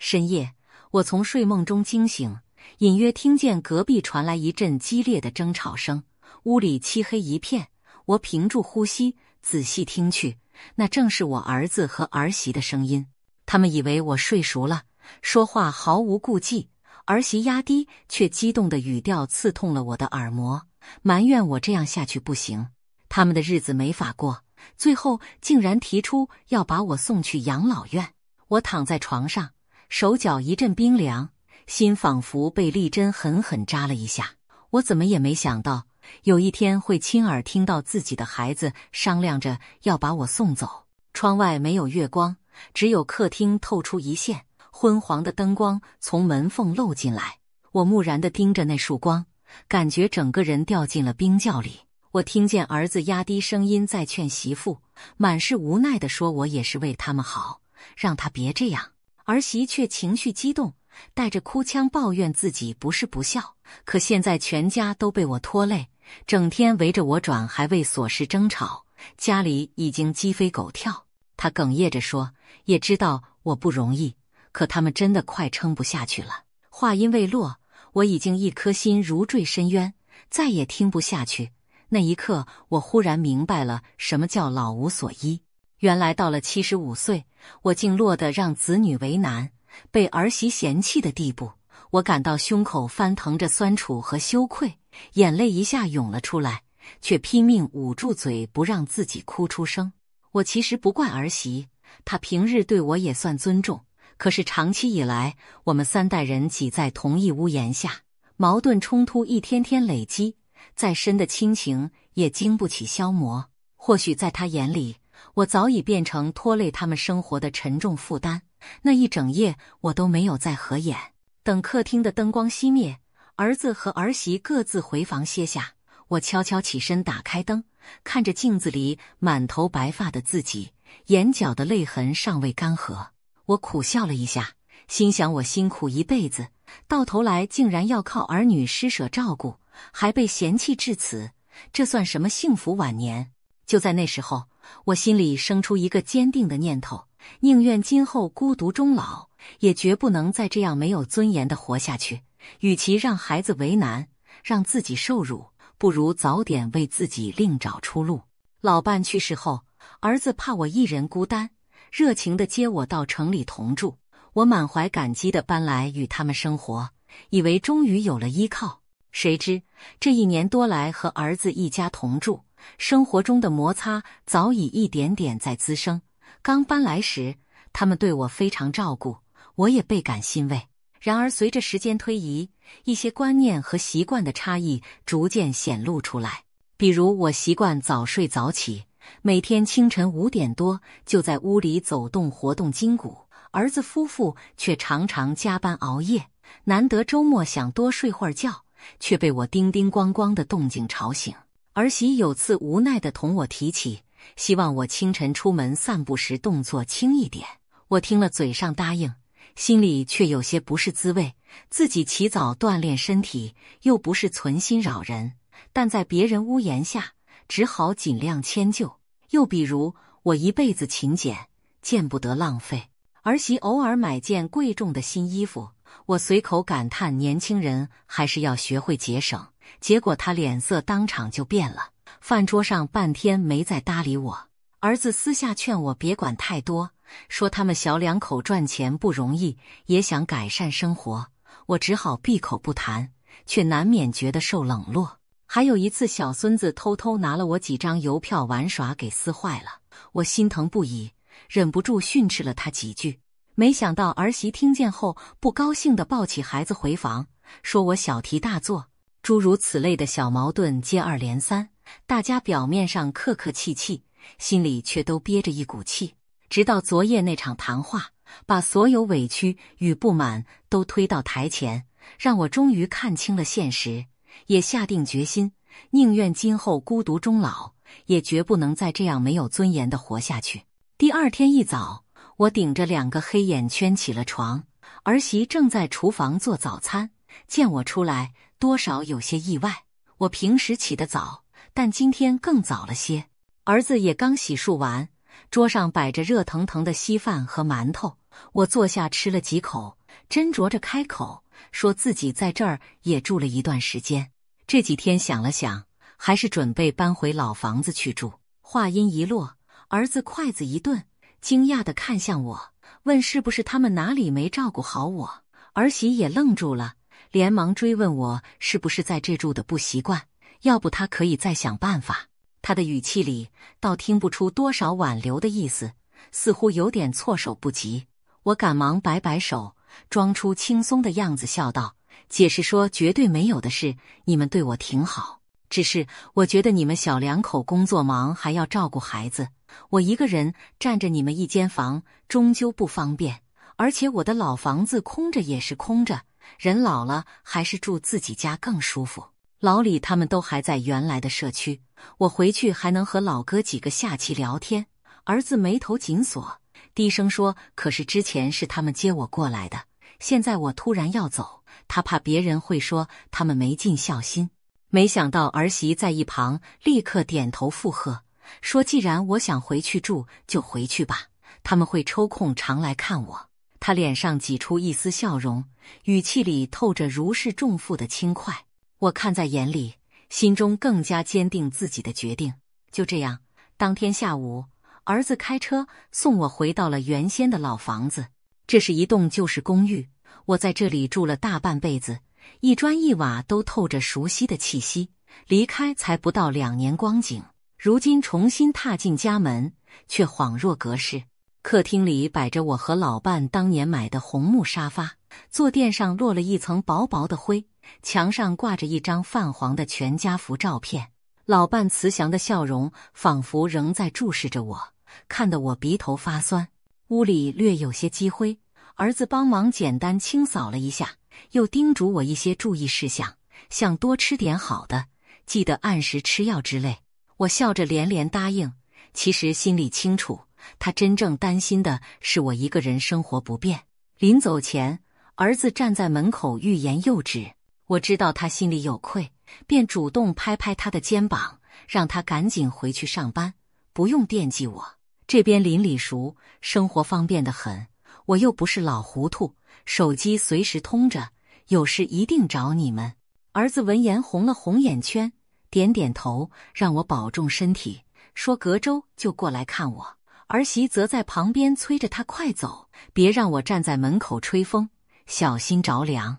深夜，我从睡梦中惊醒，隐约听见隔壁传来一阵激烈的争吵声，屋里漆黑一片。我屏住呼吸，仔细听去，那正是我儿子和儿媳的声音。他们以为我睡熟了，说话毫无顾忌。儿媳压低却激动的语调刺痛了我的耳膜，埋怨我这样下去不行，他们的日子没法过，最后竟然提出要把我送去养老院。我躺在床上，手脚一阵冰凉，心仿佛被利针狠狠扎了一下。我怎么也没想到，有一天会亲耳听到自己的孩子商量着要把我送走。窗外没有月光，只有客厅透出一线昏黄的灯光从门缝漏进来。我木然地盯着那束光，感觉整个人掉进了冰窖里。我听见儿子压低声音在劝媳妇，满是无奈地说我也是为他们好，让他别这样。儿媳却情绪激动，带着哭腔抱怨自己不是不孝，可现在全家都被我拖累，整天围着我转，还为琐事争吵，家里已经鸡飞狗跳。她哽咽着说，也知道我不容易，可他们真的快撑不下去了。话音未落，我已经一颗心如坠深渊，再也听不下去。那一刻，我忽然明白了什么叫老无所依。原来到了75岁，我竟落得让子女为难，被儿媳嫌弃的地步。我感到胸口翻腾着酸楚和羞愧，眼泪一下涌了出来，却拼命捂住嘴，不让自己哭出声。我其实不怪儿媳，她平日对我也算尊重，可是长期以来，我们3代人挤在同一屋檐下，矛盾冲突一天天累积，再深的亲情也经不起消磨。或许在她眼里，我早已变成拖累他们生活的沉重负担。那一整夜我都没有再合眼。等客厅的灯光熄灭，儿子和儿媳各自回房歇下，我悄悄起身打开灯，看着镜子里满头白发的自己，眼角的泪痕尚未干涸。我苦笑了一下，心想我辛苦一辈子，到头来竟然要靠儿女施舍照顾，还被嫌弃至此，这算什么幸福晚年？就在那时候，我心里生出一个坚定的念头，宁愿今后孤独终老，也绝不能再这样没有尊严地活下去。与其让孩子为难，让自己受辱，不如早点为自己另找出路。老伴去世后，儿子怕我一人孤单，热情地接我到城里同住。我满怀感激地搬来与他们生活，以为终于有了依靠。谁知这1年多来和儿子一家同住，生活中的摩擦早已一点点在滋生。刚搬来时，他们对我非常照顾，我也倍感欣慰。然而随着时间推移，一些观念和习惯的差异逐渐显露出来。比如我习惯早睡早起，每天清晨5点多就在屋里走动活动筋骨，儿子夫妇却常常加班熬夜，难得周末想多睡会儿觉，却被我叮叮咣咣的动静吵醒。儿媳有次无奈地同我提起，希望我清晨出门散步时动作轻一点。我听了嘴上答应，心里却有些不是滋味。自己起早锻炼身体，又不是存心扰人，但在别人屋檐下，只好尽量迁就。又比如我一辈子勤俭，见不得浪费。儿媳偶尔买件贵重的新衣服，我随口感叹年轻人还是要学会节省，结果她脸色当场就变了，饭桌上半天没再搭理我。儿子私下劝我别管太多，说他们小2口赚钱不容易，也想改善生活。我只好闭口不谈，却难免觉得受冷落。还有一次，小孙子偷偷拿了我几张邮票玩耍给撕坏了，我心疼不已，忍不住训斥了他几句。没想到儿媳听见后，不高兴地抱起孩子回房，说我小题大做。诸如此类的小矛盾接二连三，大家表面上客客气气，心里却都憋着一股气。直到昨夜那场谈话，把所有委屈与不满都推到台前，让我终于看清了现实，也下定决心，宁愿今后孤独终老，也绝不能再这样没有尊严地活下去。第2天一早，我顶着2个黑眼圈起了床，儿媳正在厨房做早餐，见我出来，多少有些意外。我平时起得早，但今天更早了些。儿子也刚洗漱完，桌上摆着热腾腾的稀饭和馒头，我坐下吃了几口，斟酌着开口，说自己在这儿也住了一段时间，这几天想了想，还是准备搬回老房子去住。话音一落，儿子筷子一顿，惊讶地看向我，问是不是他们哪里没照顾好我。儿媳也愣住了，连忙追问我是不是在这住的不习惯，要不他可以再想办法。他的语气里倒听不出多少挽留的意思，似乎有点措手不及。我赶忙摆摆手，装出轻松的样子笑道，解释说绝对没有的事，你们对我挺好，只是我觉得你们小两口工作忙，还要照顾孩子，我一个人占着你们一间房终究不方便，而且我的老房子空着也是空着，人老了还是住自己家更舒服。老李他们都还在原来的社区，我回去还能和老哥几个下棋聊天。儿子眉头紧锁，低声说，可是之前是他们接我过来的，现在我突然要走，他怕别人会说他们没尽孝心。没想到儿媳在一旁立刻点头附和，说既然我想回去住就回去吧，他们会抽空常来看我。他脸上挤出一丝笑容，语气里透着如释重负的轻快。我看在眼里，心中更加坚定自己的决定。就这样，当天下午，儿子开车送我回到了原先的老房子。这是一栋旧式公寓，我在这里住了大半辈子，一砖一瓦都透着熟悉的气息。离开才不到2年光景，如今重新踏进家门，却恍若隔世。客厅里摆着我和老伴当年买的红木沙发，坐垫上落了一层薄薄的灰，墙上挂着一张泛黄的全家福照片。老伴慈祥的笑容仿佛仍在注视着我，看得我鼻头发酸。屋里略有些积灰，儿子帮忙简单清扫了一下，又叮嘱我一些注意事项，像多吃点好的，记得按时吃药之类。我笑着连连答应，其实心里清楚，他真正担心的是我一个人生活不便。临走前，儿子站在门口欲言又止，我知道他心里有愧，便主动拍拍他的肩膀，让他赶紧回去上班，不用惦记我。这边邻里熟，生活方便得很，我又不是老糊涂，手机随时通着，有事一定找你们。儿子闻言红了红眼圈，点点头，让我保重身体，说隔周就过来看我。儿媳则在旁边催着他快走，别让我站在门口吹风，小心着凉。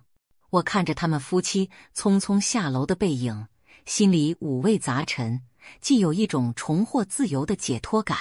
我看着他们夫妻匆匆下楼的背影，心里五味杂陈，既有一种重获自由的解脱感，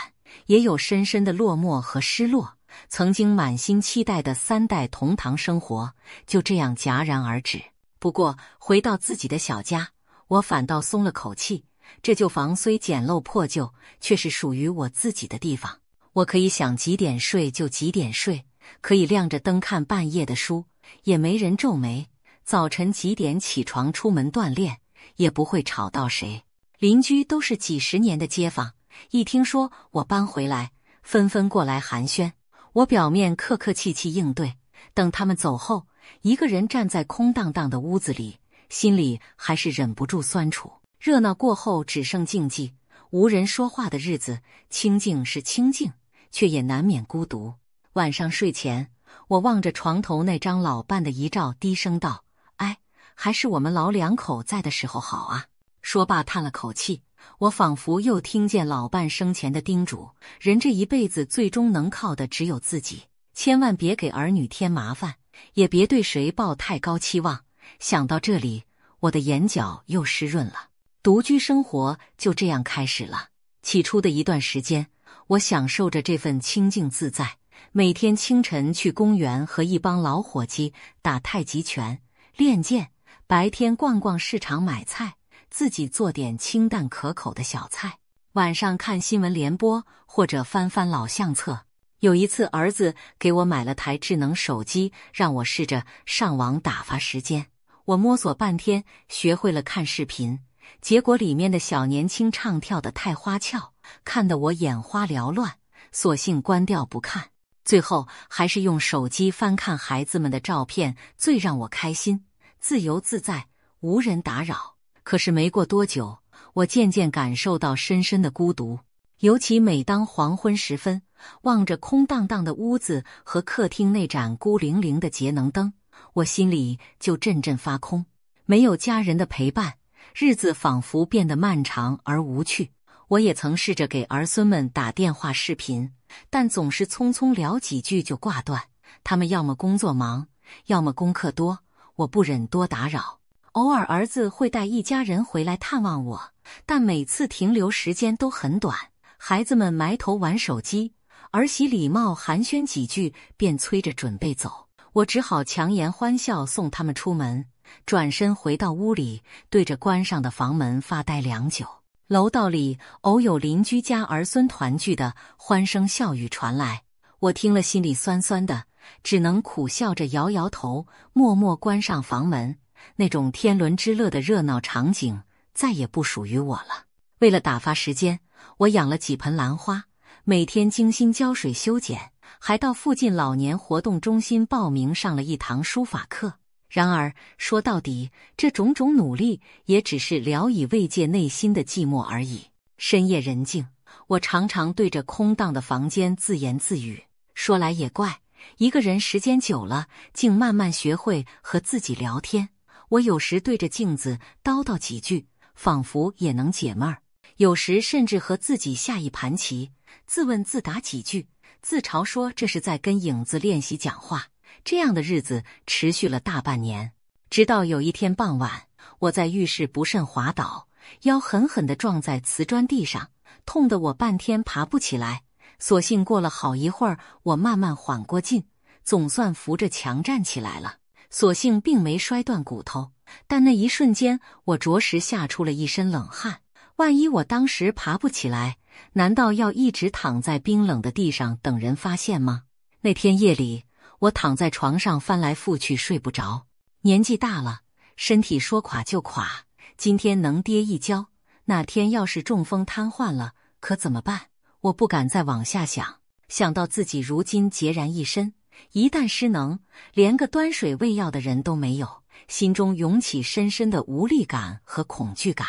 也有深深的落寞和失落。曾经满心期待的3代同堂生活，就这样戛然而止。不过回到自己的小家，我反倒松了口气，这旧房虽简陋破旧，却是属于我自己的地方。我可以想几点睡就几点睡，可以亮着灯看半夜的书，也没人皱眉。早晨几点起床出门锻炼，也不会吵到谁。邻居都是几十年的街坊，一听说我搬回来，纷纷过来寒暄。我表面客客气气应对，等他们走后，一个人站在空荡荡的屋子里，心里还是忍不住酸楚。热闹过后只剩静寂，无人说话的日子，清静是清静，却也难免孤独。晚上睡前，我望着床头那张老伴的遗照，低声道：哎，还是我们老两口在的时候好啊。说罢叹了口气，我仿佛又听见老伴生前的叮嘱，人这一辈子最终能靠的只有自己，千万别给儿女添麻烦，也别对谁抱太高期望。想到这里，我的眼角又湿润了。独居生活就这样开始了。起初的一段时间，我享受着这份清静自在，每天清晨去公园和一帮老伙计打太极拳、练剑，白天逛逛市场买菜，自己做点清淡可口的小菜，晚上看新闻联播或者翻翻老相册。有一次儿子给我买了台智能手机，让我试着上网打发时间。我摸索半天，学会了看视频，结果里面的小年轻唱跳得太花俏，看得我眼花缭乱，索性关掉不看。最后还是用手机翻看孩子们的照片，最让我开心，自由自在，无人打扰。可是没过多久，我渐渐感受到深深的孤独，尤其每当黄昏时分，望着空荡荡的屋子和客厅那盏孤零零的节能灯，我心里就阵阵发空。没有家人的陪伴，日子仿佛变得漫长而无趣。我也曾试着给儿孙们打电话视频，但总是匆匆聊几句就挂断。他们要么工作忙，要么功课多，我不忍多打扰。偶尔儿子会带一家人回来探望我，但每次停留时间都很短。孩子们埋头玩手机，儿媳礼貌寒暄几句便催着准备走，我只好强颜欢笑送他们出门，转身回到屋里，对着关上的房门发呆良久。楼道里偶有邻居家儿孙团聚的欢声笑语传来，我听了心里酸酸的，只能苦笑着摇摇头，默默关上房门。那种天伦之乐的热闹场景再也不属于我了。为了打发时间，我养了几盆兰花，每天精心浇水修剪，还到附近老年活动中心报名上了一堂书法课。然而说到底，这种种努力也只是聊以慰藉内心的寂寞而已。深夜人静，我常常对着空荡的房间自言自语。说来也怪，一个人时间久了，竟慢慢学会和自己聊天。我有时对着镜子叨叨几句，仿佛也能解闷儿；有时甚至和自己下一盘棋，自问自答几句，自嘲说这是在跟影子练习讲话。这样的日子持续了大半年，直到有一天傍晚，我在浴室不慎滑倒，腰狠狠地撞在瓷砖地上，痛得我半天爬不起来。所幸过了好一会儿，我慢慢缓过劲，总算扶着墙站起来了。所幸并没摔断骨头，但那一瞬间，我着实吓出了一身冷汗。万一我当时爬不起来，难道要一直躺在冰冷的地上等人发现吗？那天夜里，我躺在床上翻来覆去睡不着。年纪大了，身体说垮就垮，今天能跌一跤，哪天要是中风瘫痪了，可怎么办？我不敢再往下想，想到自己如今孑然一身，一旦失能，连个端水喂药的人都没有，心中涌起深深的无力感和恐惧感。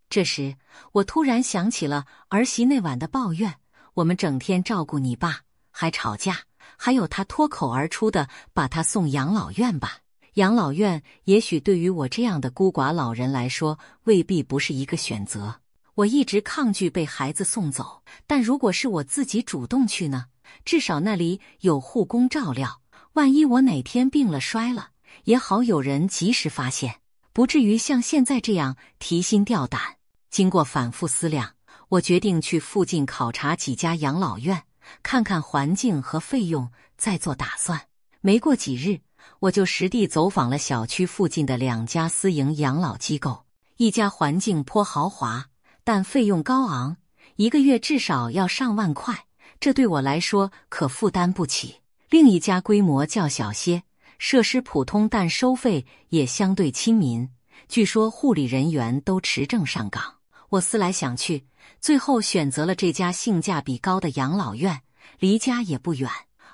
这时，我突然想起了儿媳那晚的抱怨，我们整天照顾你爸，还吵架，还有他脱口而出的把他送养老院吧。养老院也许对于我这样的孤寡老人来说，未必不是一个选择。我一直抗拒被孩子送走，但如果是我自己主动去呢？至少那里有护工照料，万一我哪天病了摔了，也好有人及时发现，不至于像现在这样提心吊胆。经过反复思量，我决定去附近考察几家养老院，看看环境和费用，再做打算。没过几日，我就实地走访了小区附近的2家私营养老机构。一家环境颇豪华，但费用高昂，1个月至少要上万块，这对我来说可负担不起。另一家规模较小些，设施普通，但收费也相对亲民，据说护理人员都持证上岗。我思来想去，最后选择了这家性价比高的养老院，离家也不远。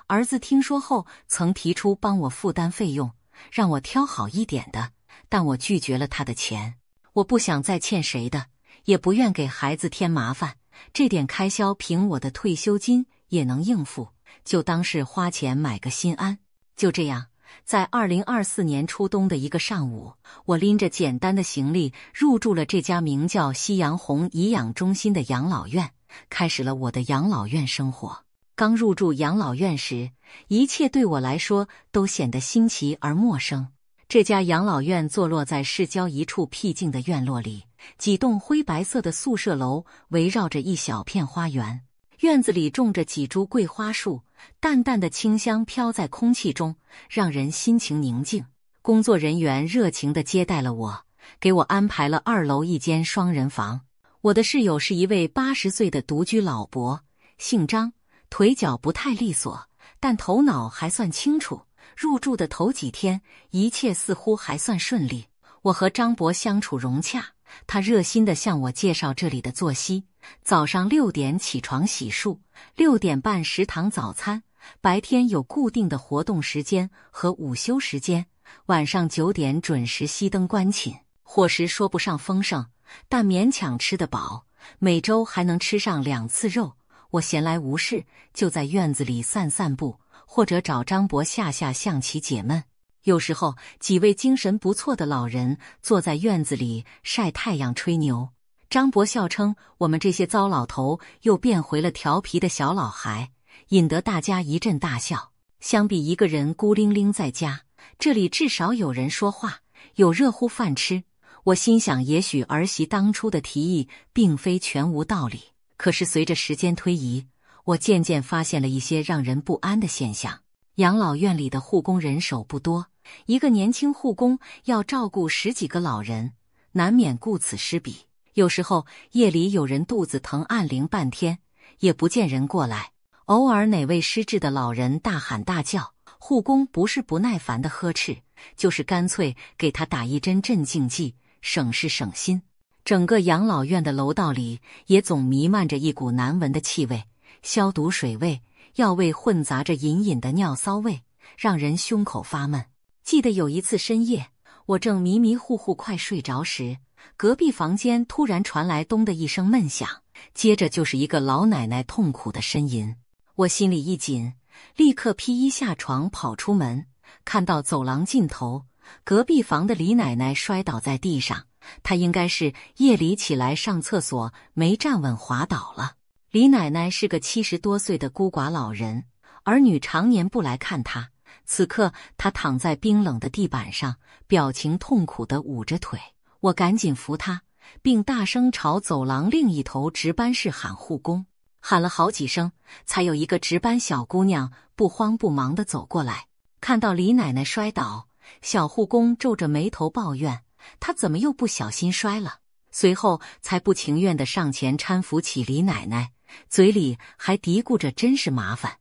儿子听说后曾提出帮我负担费用，让我挑好一点的，但我拒绝了他的钱。我不想再欠谁的，也不愿给孩子添麻烦，这点开销凭我的退休金也能应付，就当是花钱买个心安。就这样，在2024年初冬的一个上午，我拎着简单的行李入住了这家名叫夕阳红颐养中心的养老院，开始了我的养老院生活。刚入住养老院时，一切对我来说都显得新奇而陌生。这家养老院坐落在市郊一处僻静的院落里，几栋灰白色的宿舍楼围绕着一小片花园，院子里种着几株桂花树，淡淡的清香飘在空气中，让人心情宁静。工作人员热情地接待了我，给我安排了2楼一间双人房。我的室友是一位80岁的独居老伯，姓张，腿脚不太利索，但头脑还算清楚。入住的头几天，一切似乎还算顺利。我和张伯相处融洽，他热心地向我介绍这里的作息：早上6点起床洗漱，6点半食堂早餐，白天有固定的活动时间和午休时间，晚上9点准时熄灯关寝。伙食说不上丰盛，但勉强吃得饱，每周还能吃上2次肉。我闲来无事，就在院子里散散步，或者找张伯下象棋解闷。有时候，几位精神不错的老人坐在院子里晒太阳吹牛。张伯笑称我们这些糟老头又变回了调皮的小老孩，引得大家一阵大笑。相比一个人孤零零在家，这里至少有人说话，有热乎饭吃。我心想，也许儿媳当初的提议并非全无道理。可是随着时间推移，我渐渐发现了一些让人不安的现象。养老院里的护工人手不多，一个年轻护工要照顾10几个老人，难免顾此失彼。有时候夜里有人肚子疼按铃半天，也不见人过来。偶尔哪位失智的老人大喊大叫，护工不是不耐烦的呵斥，就是干脆给他打一针镇静剂，省事省心。整个养老院的楼道里也总弥漫着一股难闻的气味，消毒水味、药味混杂着隐隐的尿骚味，让人胸口发闷。记得有一次深夜，我正迷迷糊糊快睡着时，隔壁房间突然传来咚的一声闷响，接着就是一个老奶奶痛苦的呻吟。我心里一紧，立刻披衣下床跑出门，看到走廊尽头，隔壁房的李奶奶摔倒在地上，她应该是夜里起来上厕所没站稳滑倒了。李奶奶是个70多岁的孤寡老人，儿女常年不来看她。此刻她躺在冰冷的地板上，表情痛苦地捂着腿。我赶紧扶她，并大声朝走廊另一头值班室喊护工。喊了好几声，才有一个值班小姑娘不慌不忙地走过来。看到李奶奶摔倒，小护工皱着眉头抱怨她怎么又不小心摔了，随后才不情愿地上前搀扶起李奶奶，嘴里还嘀咕着真是麻烦。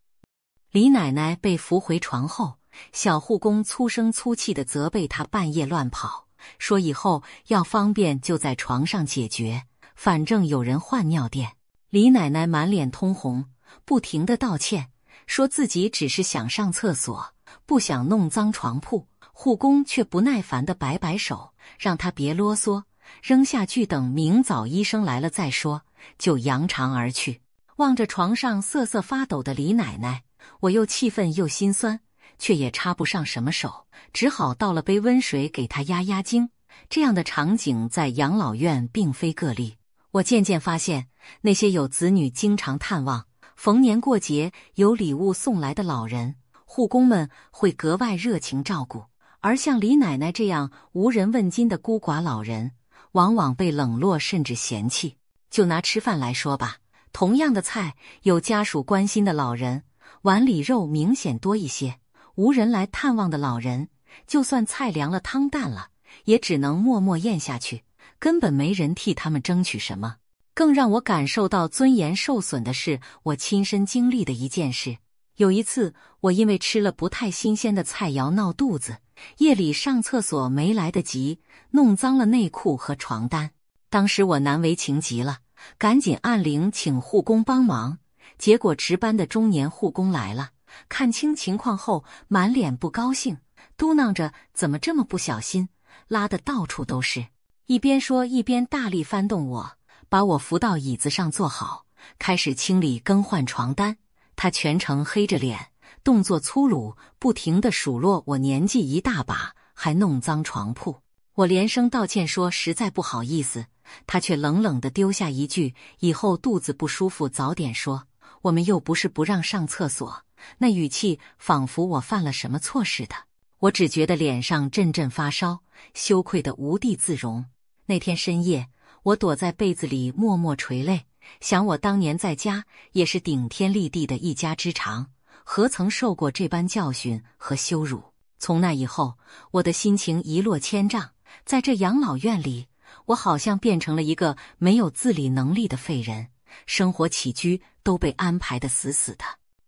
李奶奶被扶回床后，小护工粗声粗气地责备她半夜乱跑，说以后要方便就在床上解决，反正有人换尿垫。李奶奶满脸通红，不停地道歉，说自己只是想上厕所，不想弄脏床铺。护工却不耐烦地摆摆手，让她别啰嗦，扔下句等明早医生来了再说，就扬长而去。望着床上瑟瑟发抖的李奶奶，我又气愤又心酸，却也插不上什么手，只好倒了杯温水给她压压惊。这样的场景在养老院并非个例。我渐渐发现，那些有子女经常探望、逢年过节有礼物送来的老人，护工们会格外热情照顾，而像李奶奶这样无人问津的孤寡老人，往往被冷落甚至嫌弃。就拿吃饭来说吧，同样的菜，有家属关心的老人，碗里肉明显多一些；无人来探望的老人，就算菜凉了汤淡了，也只能默默咽下去，根本没人替他们争取什么。更让我感受到尊严受损的是我亲身经历的一件事。有一次，我因为吃了不太新鲜的菜肴闹肚子，夜里上厕所没来得及，弄脏了内裤和床单。当时我难为情极了，赶紧按铃请护工帮忙。结果值班的中年护工来了，看清情况后满脸不高兴，嘟囔着怎么这么不小心，拉得到处都是。一边说一边大力翻动我，把我扶到椅子上坐好，开始清理更换床单。他全程黑着脸，动作粗鲁，不停地数落我年纪一大把还弄脏床铺。我连声道歉说实在不好意思，他却冷冷地丢下一句以后肚子不舒服早点说，我们又不是不让上厕所，那语气仿佛我犯了什么错似的。我只觉得脸上阵阵发烧，羞愧得无地自容。那天深夜，我躲在被子里默默垂泪，想我当年在家也是顶天立地的一家之长，何曾受过这般教训和羞辱。从那以后，我的心情一落千丈。在这养老院里，我好像变成了一个没有自理能力的废人，生活起居都被安排得死死的，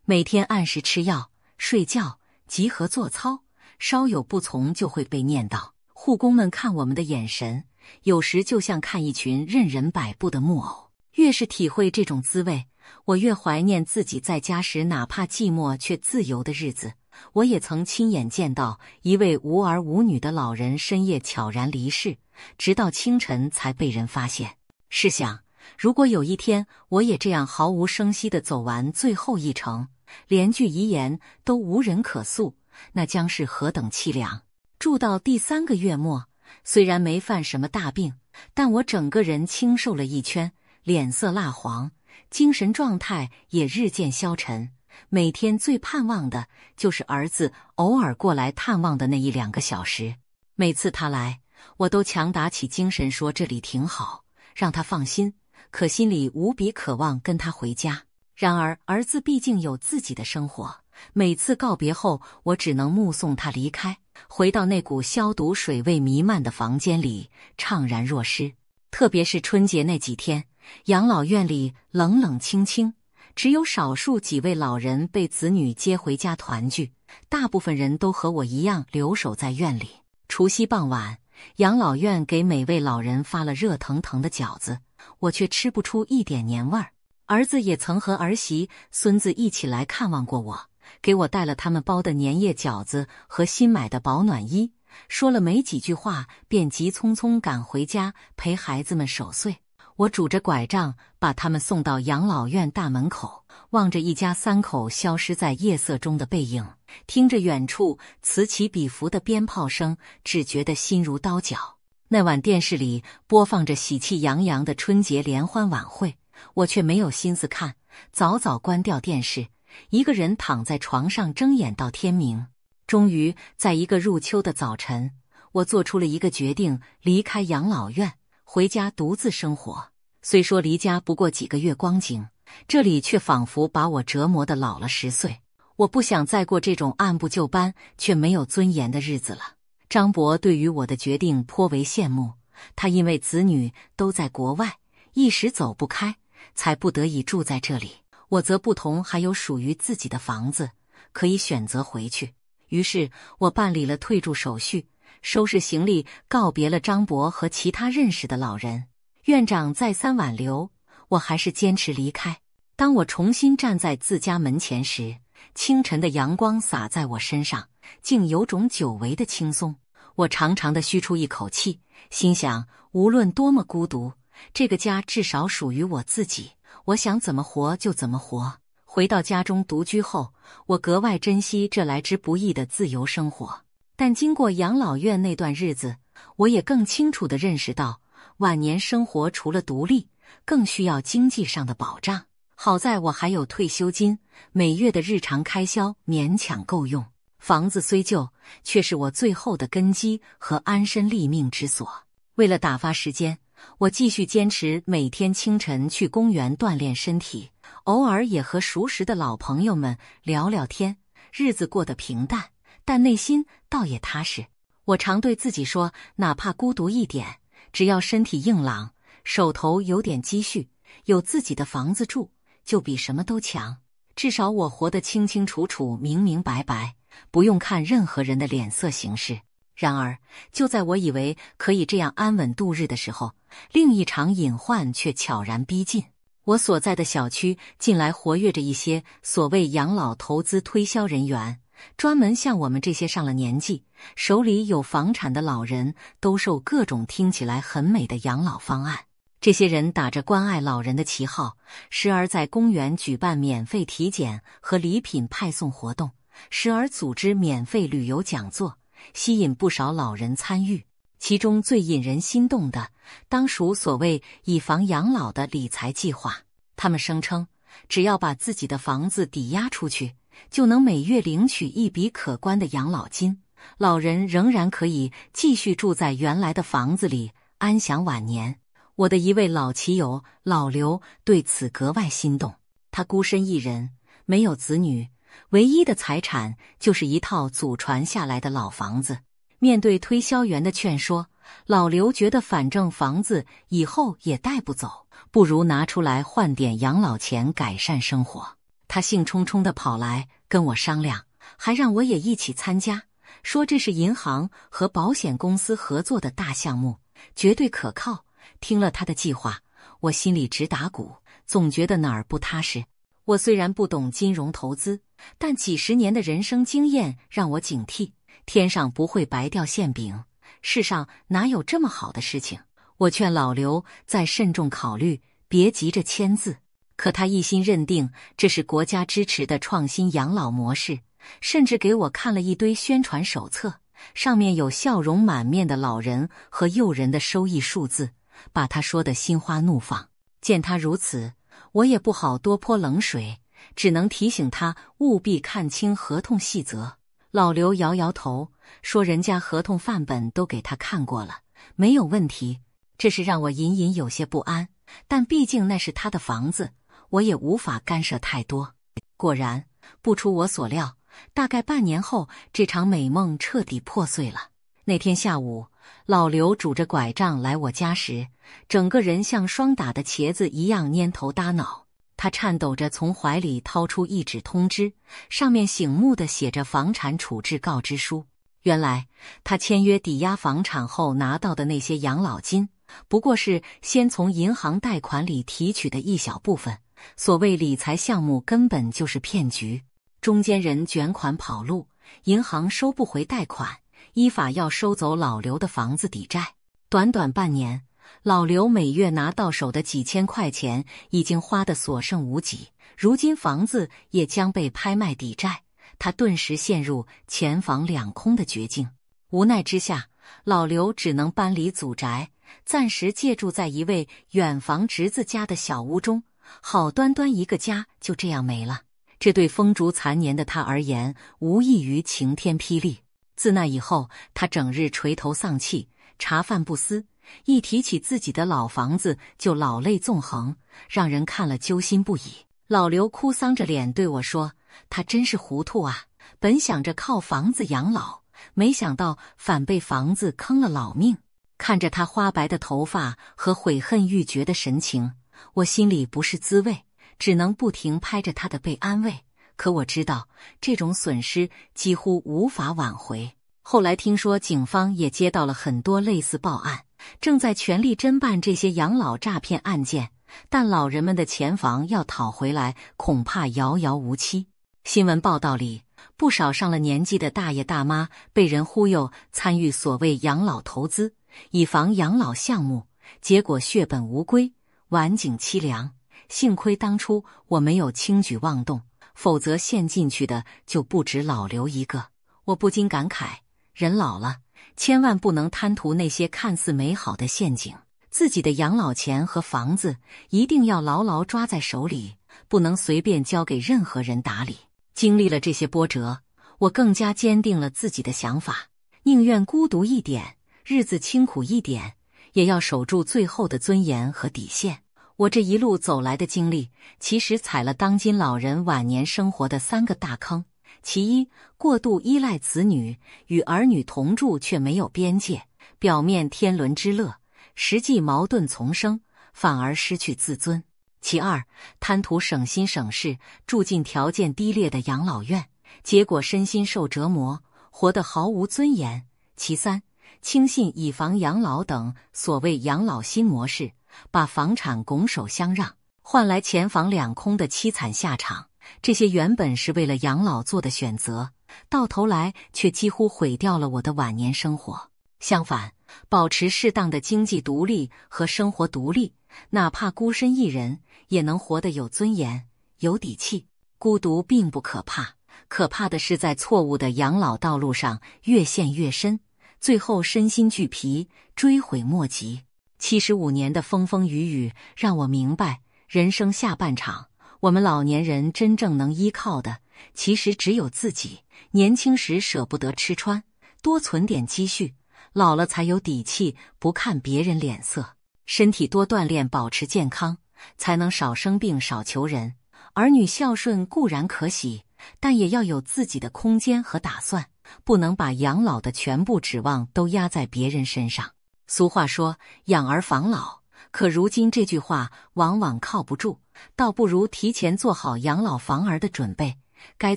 每天按时吃药、睡觉、集合做操，稍有不从就会被念叨。护工们看我们的眼神，有时就像看一群任人摆布的木偶。越是体会这种滋味，我越怀念自己在家时哪怕寂寞却自由的日子。我也曾亲眼见到一位无儿无女的老人深夜悄然离世，直到清晨才被人发现。试想，如果有一天我也这样毫无声息地走完最后一程，连句遗言都无人可诉，那将是何等凄凉。住到第3个月末，虽然没犯什么大病，但我整个人清瘦了一圈，脸色蜡黄，精神状态也日渐消沉。每天最盼望的就是儿子偶尔过来探望的那1-2个小时。每次他来，我都强打起精神说这里挺好，让他放心，可心里无比渴望跟他回家。然而儿子毕竟有自己的生活，每次告别后，我只能目送他离开，回到那股消毒水味弥漫的房间里，怅然若失。特别是春节那几天，养老院里冷冷清清，只有少数几位老人被子女接回家团聚，大部分人都和我一样留守在院里。除夕傍晚，养老院给每位老人发了热腾腾的饺子，我却吃不出一点年味儿。儿子也曾和儿媳、孙子一起来看望过我，给我带了他们包的年夜饺子和新买的保暖衣，说了没几句话，便急匆匆赶回家陪孩子们守岁。我拄着拐杖把他们送到养老院大门口，望着一家3口消失在夜色中的背影，听着远处此起彼伏的鞭炮声，只觉得心如刀绞。那晚电视里播放着喜气洋洋的春节联欢晚会，我却没有心思看，早早关掉电视，一个人躺在床上睁眼到天明。终于在一个入秋的早晨，我做出了一个决定，离开养老院，回家独自生活。虽说离家不过几个月光景，这里却仿佛把我折磨得老了10岁。我不想再过这种按部就班却没有尊严的日子了。张伯对于我的决定颇为羡慕，他因为子女都在国外，一时走不开，才不得已住在这里。我则不同，还有属于自己的房子，可以选择回去。于是我办理了退住手续，收拾行李，告别了张伯和其他认识的老人。院长再三挽留，我还是坚持离开。当我重新站在自家门前时，清晨的阳光洒在我身上，竟有种久违的轻松。我长长地吁出一口气，心想，无论多么孤独，这个家至少属于我自己，我想怎么活就怎么活。回到家中独居后，我格外珍惜这来之不易的自由生活。但经过养老院那段日子，我也更清楚地认识到，晚年生活除了独立，更需要经济上的保障。好在我还有退休金，每月的日常开销勉强够用。房子虽旧，却是我最后的根基和安身立命之所。为了打发时间，我继续坚持每天清晨去公园锻炼身体，偶尔也和熟识的老朋友们聊聊天。日子过得平淡，但内心倒也踏实。我常对自己说，哪怕孤独一点，只要身体硬朗，手头有点积蓄，有自己的房子住，就比什么都强。至少我活得清清楚楚、明明白白，不用看任何人的脸色行事。然而，就在我以为可以这样安稳度日的时候，另一场隐患却悄然逼近。我所在的小区近来活跃着一些所谓养老投资推销人员，专门向我们这些上了年纪、手里有房产的老人兜售各种听起来很美的养老方案。这些人打着关爱老人的旗号，时而在公园举办免费体检和礼品派送活动，时而组织免费旅游讲座，吸引不少老人参与。其中最引人心动的，当属所谓以房养老的理财计划。他们声称，只要把自己的房子抵押出去，就能每月领取一笔可观的养老金，老人仍然可以继续住在原来的房子里，安享晚年。我的一位老骑友老刘对此格外心动，他孤身一人，没有子女，唯一的财产就是一套祖传下来的老房子。面对推销员的劝说，老刘觉得反正房子以后也带不走，不如拿出来换点养老钱改善生活。他兴冲冲地跑来跟我商量，还让我也一起参加，说这是银行和保险公司合作的大项目，绝对可靠。听了他的计划，我心里直打鼓，总觉得哪儿不踏实。我虽然不懂金融投资，但几十年的人生经验让我警惕，天上不会白掉馅饼，世上哪有这么好的事情。我劝老刘再慎重考虑，别急着签字。可他一心认定这是国家支持的创新养老模式，甚至给我看了一堆宣传手册，上面有笑容满面的老人和诱人的收益数字，把他说得心花怒放。见他如此，我也不好多泼冷水，只能提醒他务必看清合同细则。老刘摇摇头，说人家合同范本都给他看过了，没有问题。这是让我隐隐有些不安，但毕竟那是他的房子，我也无法干涉太多。果然，不出我所料，大概半年后，这场美梦彻底破碎了。那天下午，老刘拄着拐杖来我家时，整个人像霜打的茄子一样蔫头耷脑。他颤抖着从怀里掏出一纸通知，上面醒目地写着房产处置告知书。原来，他签约抵押房产后拿到的那些养老金，不过是先从银行贷款里提取的一小部分。所谓理财项目根本就是骗局，中间人卷款跑路，银行收不回贷款，依法要收走老刘的房子抵债。短短半年，老刘每月拿到手的几千块钱已经花得所剩无几，如今房子也将被拍卖抵债，他顿时陷入钱房两空的绝境。无奈之下，老刘只能搬离祖宅，暂时借住在一位远房侄子家的小屋中。好端端一个家就这样没了，这对风烛残年的他而言无异于晴天霹雳。自那以后，他整日垂头丧气，茶饭不思，一提起自己的老房子就老泪纵横，让人看了揪心不已。老刘哭丧着脸对我说，他真是糊涂啊，本想着靠房子养老，没想到反被房子坑了老命。看着他花白的头发和悔恨欲绝的神情，我心里不是滋味，只能不停拍着他的背安慰。可我知道，这种损失几乎无法挽回。后来听说警方也接到了很多类似报案，正在全力侦办这些养老诈骗案件，但老人们的钱房要讨回来，恐怕遥遥无期。新闻报道里，不少上了年纪的大爷大妈被人忽悠参与所谓养老投资，以防养老项目，结果血本无归，晚景凄凉。幸亏当初我没有轻举妄动，否则陷进去的就不止老刘一个。我不禁感慨，人老了，千万不能贪图那些看似美好的陷阱，自己的养老钱和房子一定要牢牢抓在手里，不能随便交给任何人打理。经历了这些波折，我更加坚定了自己的想法，宁愿孤独一点，日子清苦一点，也要守住最后的尊严和底线。我这一路走来的经历，其实踩了当今老人晚年生活的3个大坑。其一，过度依赖子女，与儿女同住却没有边界，表面天伦之乐，实际矛盾丛生，反而失去自尊。其二，贪图省心省事，住进条件低劣的养老院，结果身心受折磨，活得毫无尊严。其三，轻信以房养老等所谓养老新模式，把房产拱手相让，换来钱房两空的凄惨下场。这些原本是为了养老做的选择，到头来却几乎毁掉了我的晚年生活。相反，保持适当的经济独立和生活独立，哪怕孤身一人，也能活得有尊严、有底气。孤独并不可怕，可怕的是在错误的养老道路上越陷越深，最后身心俱疲，追悔莫及。75年的风风雨雨让我明白，人生下半场，我们老年人真正能依靠的，其实只有自己。年轻时舍不得吃穿，多存点积蓄，老了才有底气不看别人脸色。身体多锻炼，保持健康，才能少生病少求人。儿女孝顺固然可喜，但也要有自己的空间和打算，不能把养老的全部指望都压在别人身上。俗话说养儿防老，可如今这句话往往靠不住，倒不如提前做好养老防儿的准备。该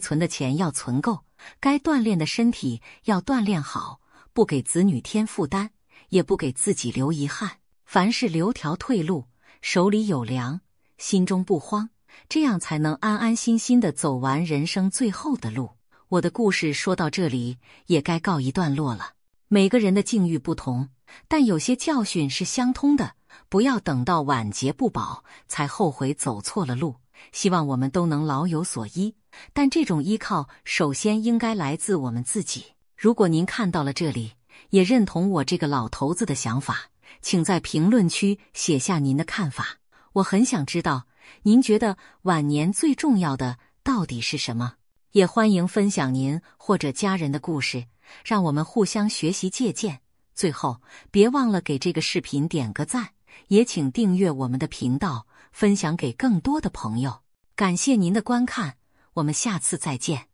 存的钱要存够，该锻炼的身体要锻炼好，不给子女添负担，也不给自己留遗憾。凡事留条退路，手里有粮，心中不慌，这样才能安安心心地走完人生最后的路。我的故事说到这里也该告一段落了。每个人的境遇不同，但有些教训是相通的。不要等到晚节不保才后悔走错了路。希望我们都能老有所依，但这种依靠首先应该来自我们自己。如果您看到了这里，也认同我这个老头子的想法，请在评论区写下您的看法。我很想知道，您觉得晚年最重要的到底是什么？也欢迎分享您或者家人的故事，让我们互相学习借鉴。最后，别忘了给这个视频点个赞，也请订阅我们的频道，分享给更多的朋友。感谢您的观看，我们下次再见。